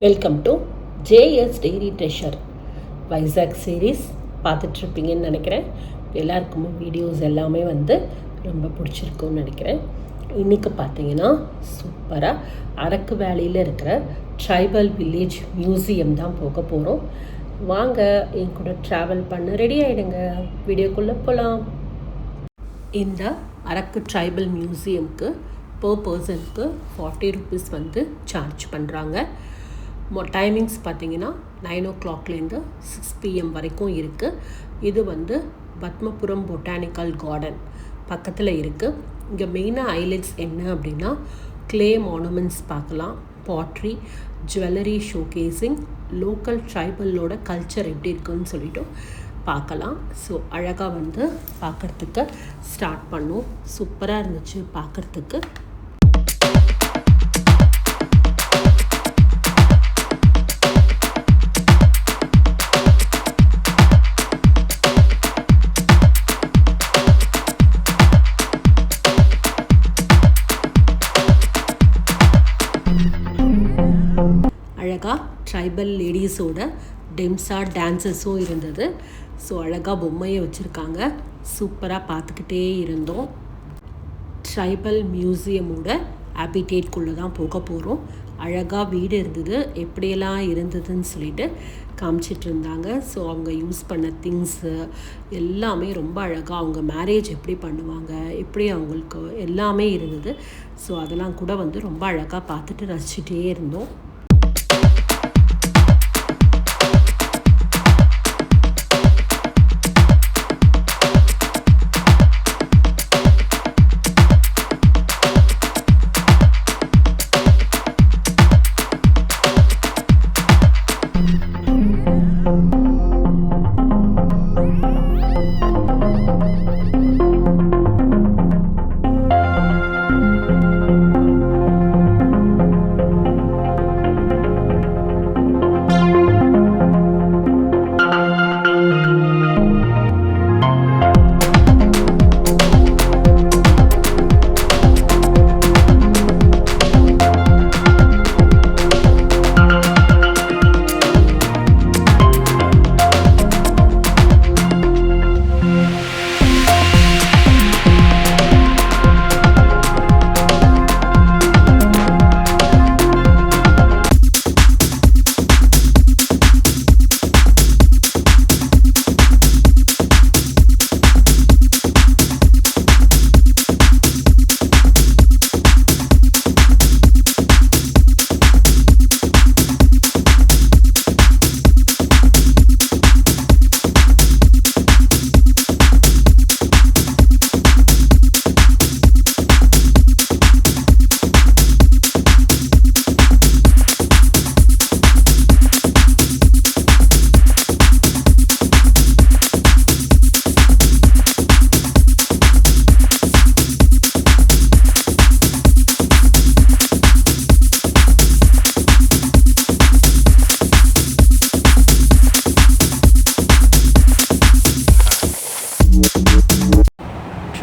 Welcome to JS dairy treasure Vizag series பார்த்துட்ருப்பீங்கன்னு நினைக்கிறேன். எல்லாருக்குமே வீடியோஸ் எல்லாமே ரொம்ப பிடிச்சிருக்குன்னு நினைக்கிறேன். இன்றைக்கி பார்த்தீங்கன்னா சூப்பராக அரக்கு வேலியில் இருக்கிற ட்ரைபல் வில்லேஜ் மியூசியம் தான் போக போகிறோம். வாங்க என் கூட ட்ராவல் பண்ண ரெடி ஆகிடுங்க, வீடியோக்குள்ளே போகலாம். இந்த அரக்கு ட்ரைபல் மியூசியம்க்கு பர் பர்சனுக்கு 40 rupees சார்ஜ் பண்ணுறாங்க. டைமிங்ஸ் பார்த்தீங்கன்னா 9 o'clockலேருந்து 6 PM வரைக்கும் இருக்குது. இது பத்மபுரம் பொட்டானிக்கல் கார்டன் பக்கத்தில் இருக்குது. இங்கே மெயினாக ஹைலைட்ஸ் என்ன அப்படின்னா கிளே மானுமெண்ட்ஸ் பார்க்கலாம், பாட்ரி, ஜுவல்லரி ஷோகேஸிங், லோக்கல் ட்ரைபலோட கல்ச்சர் எப்படி இருக்குன்னு சொல்லிட்டு பார்க்கலாம். ஸோ அழகாக பார்க்குறதுக்கு ஸ்டார்ட் பண்ணோம். சூப்பராக இருந்துச்சு பார்க்குறதுக்கு. அழகாக ட்ரைபல் லேடிஸோட டெம்ஸா டான்ஸஸும் இருந்தது. ஸோ அழகாக பொம்மையை வச்சுருக்காங்க. சூப்பராக பார்த்துக்கிட்டே இருந்தோம். ட்ரைபல் மியூசியமோட ஹேபிடேட்குள்ளே தான் போக போகிறோம். அழகாக வீடு இருந்தது, எப்படியெல்லாம் இருந்ததுன்னு சொல்லிட்டு காமிச்சிட்டு இருந்தாங்க. ஸோ அவங்க யூஸ் பண்ண திங்ஸு எல்லாமே ரொம்ப அழகாக, அவங்க மேரேஜ் எப்படி பண்ணுவாங்க, எப்படி அவங்களுக்கு எல்லாமே இருந்தது. ஸோ அதெல்லாம் கூட ரொம்ப அழகாக பார்த்துட்டு ரசிச்சுட்டே இருந்தோம்.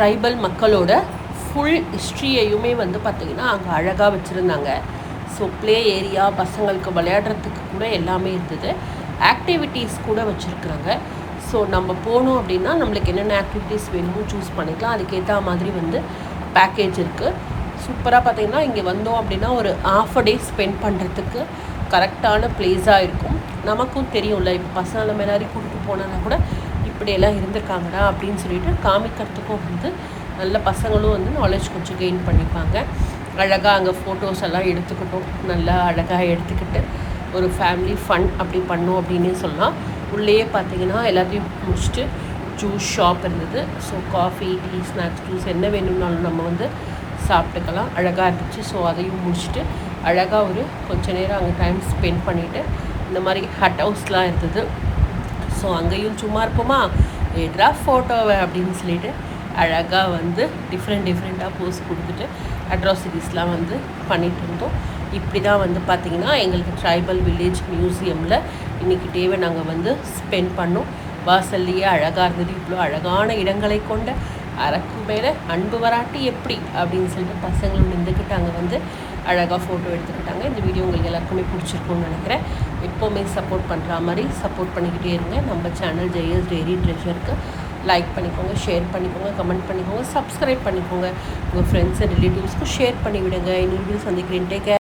ட்ரைபல் மக்களோட ஃபுல் ஹிஸ்ட்ரியையுமே பார்த்திங்கன்னா அங்கே அழகாக வச்சுருந்தாங்க. ஸோ ப்ளே ஏரியா, பசங்களுக்கு விளையாடுறதுக்கு கூட எல்லாமே இருந்தது. ஆக்டிவிட்டீஸ் கூட வச்சுருக்குறாங்க. ஸோ நம்ம போனோம் அப்படின்னா நம்மளுக்கு என்னென்ன ஆக்டிவிட்டீஸ் வேணுமோ சூஸ் பண்ணிக்கலாம். அதுக்கேற்ற மாதிரி பேக்கேஜ் இருக்குது. சூப்பராக பார்த்திங்கன்னா இங்கே வந்தோம் அப்படின்னா ஒரு ½ a day ஸ்பெண்ட் பண்ணுறதுக்கு கரெக்டான ப்ளேஸாக இருக்கும். நமக்கும் தெரியும்ல, இப்போ பசங்களை நம்ம எல்லாரையும் கூட்டிகிட்டு போனோன்னா கூட இப்படியெல்லாம் இருந்திருக்காங்கடா அப்படின்னு சொல்லிட்டு காமிக்கிறதுக்கும் நல்ல பசங்களும் நாலேஜ் கொஞ்சம் கெயின் பண்ணிப்பாங்க. அழகாக அங்கே ஃபோட்டோஸ் எல்லாம் எடுத்துக்கிட்டோம். நல்லா அழகாக எடுத்துக்கிட்டு ஒரு ஃபேமிலி ஃபன் அப்படி பண்ணோம் அப்படின்னு சொல்லலாம். உள்ளேயே பார்த்திங்கன்னா எல்லாத்தையும் முடிச்சுட்டு ஜூஸ் ஷாப் இருந்தது. So coffee, tea, snacks, juice என்ன வேணும்னாலும் நம்ம சாப்பிட்டுக்கலாம். அழகாக இருந்துச்சு. ஸோ அதையும் முடிச்சுட்டு அழகாக கொஞ்சம் நேரம் அங்கே டைம் ஸ்பெண்ட் பண்ணிவிட்டு இந்த மாதிரி ஹட் ஹவுஸ்லாம் இருந்தது. ஸோ அங்கேயும் சும்மா இருப்போமா, எட்ரா ஃபோட்டோவை அப்படின்னு சொல்லிட்டு அழகாக டிஃப்ரெண்ட்டாக போஸ் கொடுத்துட்டு அட்ராசிட்டிஸ்லாம் பண்ணிகிட்டு இருந்தோம். இப்படி தான் பார்த்திங்கன்னா எங்களுக்கு ட்ரைபல் வில்லேஜ் மியூசியமில் இன்றைக்கி டேவை நாங்கள் ஸ்பெண்ட் பண்ணோம். வாசல்லையே அழகாக இருந்தது. இவ்வளோ அழகான இடங்களை கொண்ட அறக்கு மேலே அன்பு வராட்டி எப்படி அப்படின்னு சொல்லிட்டு பசங்களும் நின்றுக்கிட்டு அங்கே வந்து அழகாக ஃபோட்டோ எடுத்துக்கிட்டாங்க. இந்த வீடியோ உங்களுக்கு எல்லாருக்குமே பிடிச்சிருக்கும்னு நினைக்கிறேன். எப்போவுமே சப்போர்ட் பண்ணுற மாதிரி சப்போர்ட் பண்ணிக்கிட்டே இருங்க. நம்ம சேனல் ஜெயஸ் டெய்ரி ட்ரெஷருக்கு லைக் பண்ணிக்கோங்க, ஷேர் பண்ணிக்கோங்க, கமெண்ட் பண்ணிக்கோங்க, சப்ஸ்கிரைப் பண்ணிக்கோங்க. உங்கள் ஃப்ரெண்ட்ஸ் அண்ட் ரிலேட்டிவ்ஸ்க்கும் ஷேர் பண்ணிவிடுங்க. இன்னொரு வீடியோ சந்திக்கிறேன். Take care.